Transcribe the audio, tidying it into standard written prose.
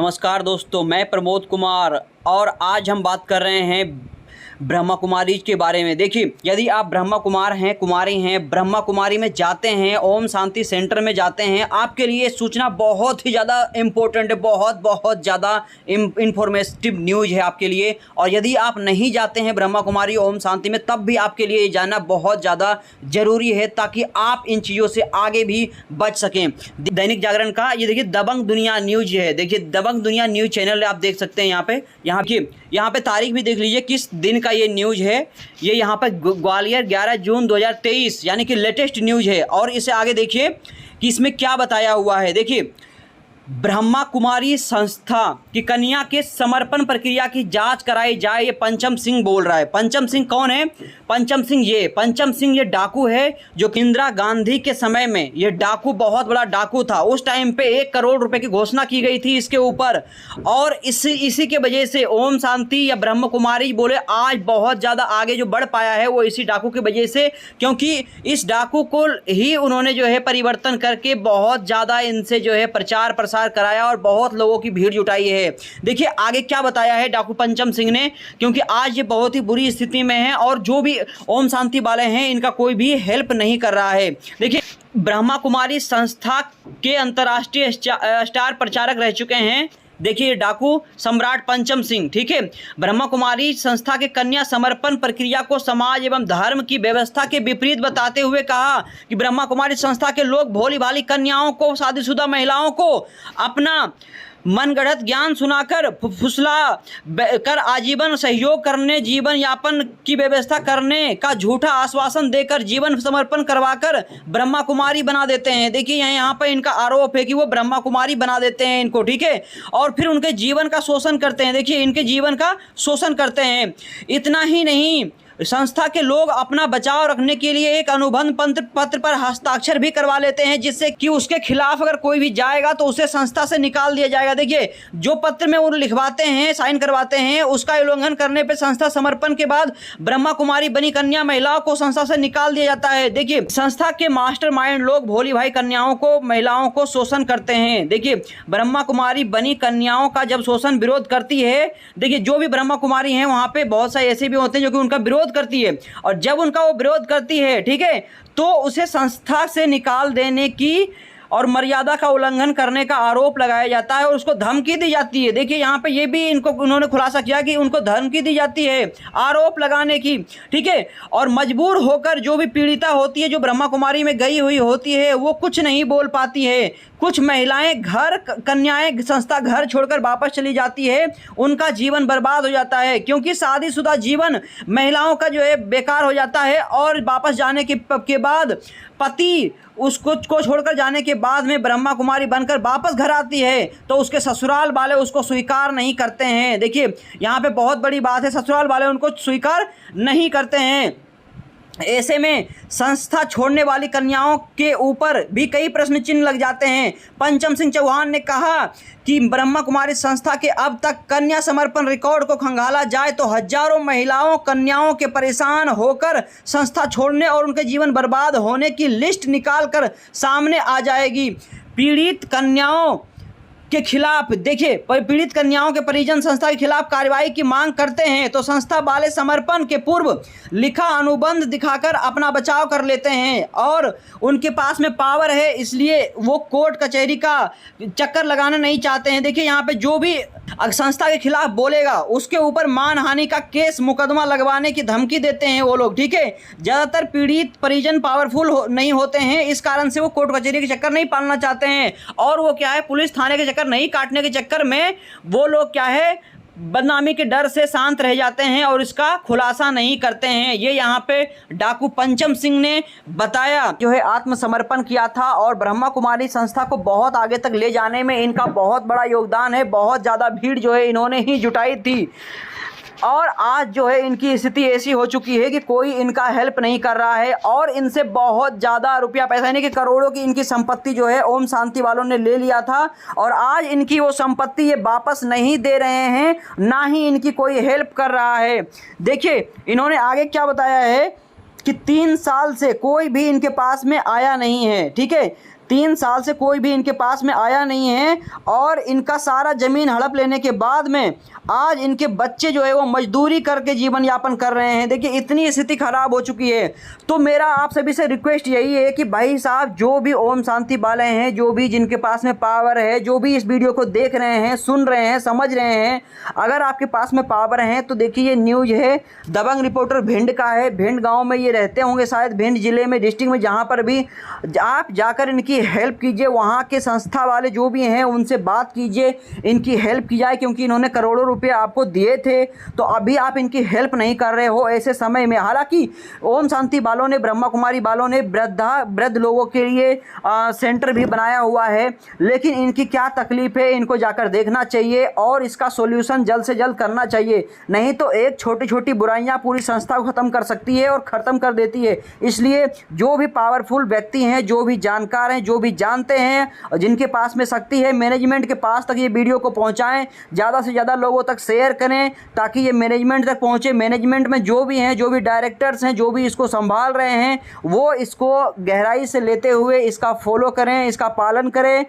नमस्कार दोस्तों, मैं प्रमोद कुमार और आज हम बात कर रहे हैं ब्रह्मा कुमारी के बारे में। देखिए, यदि आप ब्रह्मा कुमार हैं, कुमारी हैं, ब्रह्मा कुमारी में जाते हैं, ओम शांति सेंटर में जाते हैं, आपके लिए सूचना बहुत ही ज़्यादा इम्पोर्टेंट है, बहुत ज़्यादा इंफॉर्मेटिव न्यूज़ है आपके लिए। और यदि आप नहीं जाते हैं ब्रह्मा कुमारी ओम शांति में, तब भी आपके लिए ये जानना बहुत ज़्यादा ज़रूरी है ताकि आप इन चीज़ों से आगे भी बच सकें। दैनिक जागरण का ये देखिए दबंग दुनिया न्यूज़ है। देखिए, दबंग दुनिया न्यूज़ चैनल आप देख सकते हैं। यहाँ पे तारीख भी देख लीजिए किस दिन का ये न्यूज़ है। ये यहाँ पर ग्वालियर 11 जून 2023 यानी कि लेटेस्ट न्यूज़ है। और इसे आगे देखिए कि इसमें क्या बताया हुआ है। देखिए, ब्रह्मा कुमारी संस्था की कन्या के समर्पण प्रक्रिया की जांच कराई जाए, ये पंचम सिंह बोल रहा है। पंचम सिंह कौन है? पंचम सिंह ये डाकू है जो इंदिरा गांधी के समय में ये डाकू बहुत बड़ा डाकू था। उस टाइम पे 1 करोड़ रुपए की घोषणा की गई थी इसके ऊपर। और इसी के वजह से ओम शांति या ब्रह्म कुमारी बोले आज बहुत ज़्यादा आगे जो बढ़ पाया है वो इसी डाकू की वजह से, क्योंकि इस डाकू को ही उन्होंने जो है परिवर्तन करके बहुत ज़्यादा इनसे जो है प्रचार प्रसार कराया और बहुत लोगों की भीड़ जुटाई है। देखिए आगे क्या बताया है डाकू पंचम सिंह ने, क्योंकि आज ये बहुत ही बुरी स्थिति में है और जो भी ओम शांति वाले हैं इनका कोई भी हेल्प नहीं कर रहा है। देखिए, ब्रह्मा कुमारी संस्था के अंतर्राष्ट्रीय स्टार प्रचारक रह चुके हैं। देखिए, डाकू सम्राट पंचम सिंह, ठीक है, ब्रह्मा कुमारी संस्था के कन्या समर्पण प्रक्रिया को समाज एवं धर्म की व्यवस्था के विपरीत बताते हुए कहा कि ब्रह्मा कुमारी संस्था के लोग भोली भाली कन्याओं को, शादीशुदा महिलाओं को अपना मनगढ़ंत ज्ञान सुनाकर फुसला कर आजीवन सहयोग करने, जीवन यापन की व्यवस्था करने का झूठा आश्वासन देकर जीवन समर्पण करवाकर ब्रह्मा कुमारी बना देते हैं। देखिए, यहाँ पर इनका आरोप है कि वो ब्रह्मा कुमारी बना देते हैं इनको, ठीक है, और फिर उनके जीवन का शोषण करते हैं। देखिए, इनके जीवन का शोषण करते हैं। इतना ही नहीं, संस्था के लोग अपना बचाव रखने के लिए एक अनुबंध पत्र पर हस्ताक्षर भी करवा लेते हैं, जिससे कि उसके खिलाफ अगर कोई भी जाएगा तो उसे संस्था से निकाल दिया जाएगा। देखिए, जो पत्र में वो लिखवाते हैं, साइन करवाते हैं, उसका उल्लंघन करने पर संस्था समर्पण के बाद ब्रह्मा कुमारी बनी कन्या महिलाओं को संस्था से निकाल दिया जाता है। देखिए, संस्था के मास्टरमाइंड लोग भोली भाई कन्याओं को, महिलाओं को शोषण करते हैं। देखिए, ब्रह्मा कुमारी बनी कन्याओं का जब शोषण विरोध करती है, देखिए जो भी ब्रह्मा कुमारी हैं वहाँ पे बहुत सारे ऐसे भी होते हैं जो कि उनका विरोध करती है, और जब उनका वो विरोध करती है, ठीक है, तो उसे संस्था से निकाल देने की और मर्यादा का उल्लंघन करने का आरोप लगाया जाता है और उसको धमकी दी जाती है। देखिए, यहाँ पे ये भी उन्होंने खुलासा किया कि उनको धमकी दी जाती है आरोप लगाने की, ठीक है, और मजबूर होकर जो भी पीड़िता होती है, जो ब्रह्मा कुमारी में गई हुई होती है, वो कुछ नहीं बोल पाती है। कुछ महिलाएं कन्याएं संस्था घर छोड़कर वापस चली जाती है, उनका जीवन बर्बाद हो जाता है, क्योंकि शादीशुदा जीवन महिलाओं का जो है बेकार हो जाता है। और वापस जाने के बाद पति उसको छोड़कर जाने के बाद में ब्रह्मा कुमारी बनकर वापस घर आती है तो उसके ससुराल वाले उसको स्वीकार नहीं करते हैं। देखिए, यहाँ पे बहुत बड़ी बात है, ससुराल वाले उनको स्वीकार नहीं करते हैं। ऐसे में संस्था छोड़ने वाली कन्याओं के ऊपर भी कई प्रश्न चिन्ह लग जाते हैं। पंचम सिंह चौहान ने कहा कि ब्रह्मा कुमारी संस्था के अब तक कन्या समर्पण रिकॉर्ड को खंगाला जाए तो हजारों महिलाओं, कन्याओं के परेशान होकर संस्था छोड़ने और उनके जीवन बर्बाद होने की लिस्ट निकाल कर सामने आ जाएगी। पीड़ित कन्याओं के खिलाफ, देखिए, पीड़ित कन्याओं के परिजन संस्था के खिलाफ कार्रवाई की मांग करते हैं तो संस्था वाले समर्पण के पूर्व लिखा अनुबंध दिखाकर अपना बचाव कर लेते हैं और उनके पास में पावर है, इसलिए वो कोर्ट कचहरी का चक्कर लगाना नहीं चाहते हैं। देखिए, यहाँ पे जो भी संस्था के खिलाफ बोलेगा उसके ऊपर मानहानि का केस मुकदमा लगवाने की धमकी देते हैं वो लोग, ठीक है। ज़्यादातर पीड़ित परिजन पावरफुल नहीं होते हैं, इस कारण से वो कोर्ट कचहरी के चक्कर नहीं पालना चाहते हैं और वो क्या है, पुलिस थाने के चक्कर नहीं काटने के चक्कर में वो लोग क्या है, बदनामी के डर से शांत रह जाते हैं और इसका खुलासा नहीं करते हैं। ये यहाँ पे डाकू पंचम सिंह ने बताया, जो है आत्मसमर्पण किया था और ब्रह्मा कुमारी संस्था को बहुत आगे तक ले जाने में इनका बहुत बड़ा योगदान है। बहुत ज़्यादा भीड़ जो है इन्होंने ही जुटाई थी और आज जो है इनकी स्थिति ऐसी हो चुकी है कि कोई इनका हेल्प नहीं कर रहा है और इनसे बहुत ज़्यादा रुपया पैसा, यानी कि करोड़ों की इनकी संपत्ति जो है ओम शांति वालों ने ले लिया था और आज इनकी वो संपत्ति ये वापस नहीं दे रहे हैं, ना ही इनकी कोई हेल्प कर रहा है। देखिए, इन्होंने आगे क्या बताया है कि 3 साल से कोई भी इनके पास में आया नहीं है, ठीक है, 3 साल से कोई भी इनके पास में आया नहीं है और इनका सारा ज़मीन हड़प लेने के बाद में आज इनके बच्चे जो है वो मजदूरी करके जीवन यापन कर रहे हैं। देखिए इतनी स्थिति खराब हो चुकी है। तो मेरा आप सभी से रिक्वेस्ट यही है कि भाई साहब, जो भी ओम शांति वाले हैं, जो भी जिनके पास में पावर है, जो भी इस वीडियो को देख रहे हैं, सुन रहे हैं, समझ रहे हैं, अगर आपके पास में पावर है तो देखिए ये न्यूज़ है, दबंग रिपोर्टर भिंड का है। भिंड गाँव में ये रहते होंगे शायद, भिंड जिले में, डिस्ट्रिक्ट में, जहाँ पर भी आप जाकर इनकी हेल्प कीजिए। वहाँ के संस्था वाले जो भी हैं उनसे बात कीजिए, इनकी हेल्प की जाए, क्योंकि इन्होंने करोड़ों रुपए आपको दिए थे। तो अभी आप इनकी हेल्प नहीं कर रहे हो ऐसे समय में। हालांकि ओम शांति वालों ने, ब्रह्मा कुमारी वालों ने वृद्ध लोगों के लिए सेंटर भी बनाया हुआ है, लेकिन इनकी क्या तकलीफ है इनको जाकर देखना चाहिए और इसका सॉल्यूशन जल्द से जल्द करना चाहिए। नहीं तो एक छोटी छोटी बुराइयां पूरी संस्था को ख़त्म कर सकती है और ख़त्म कर देती है। इसलिए जो भी पावरफुल व्यक्ति हैं, जो भी जानकार हैं, जो भी जानते हैं और जिनके पास में शक्ति है, मैनेजमेंट के पास तक ये वीडियो को पहुंचाएं, ज़्यादा से ज़्यादा लोगों तक शेयर करें ताकि ये मैनेजमेंट तक पहुंचे। मैनेजमेंट में जो भी हैं, जो भी डायरेक्टर्स हैं, जो भी इसको संभाल रहे हैं, वो इसको गहराई से लेते हुए इसका फॉलो करें, इसका पालन करें।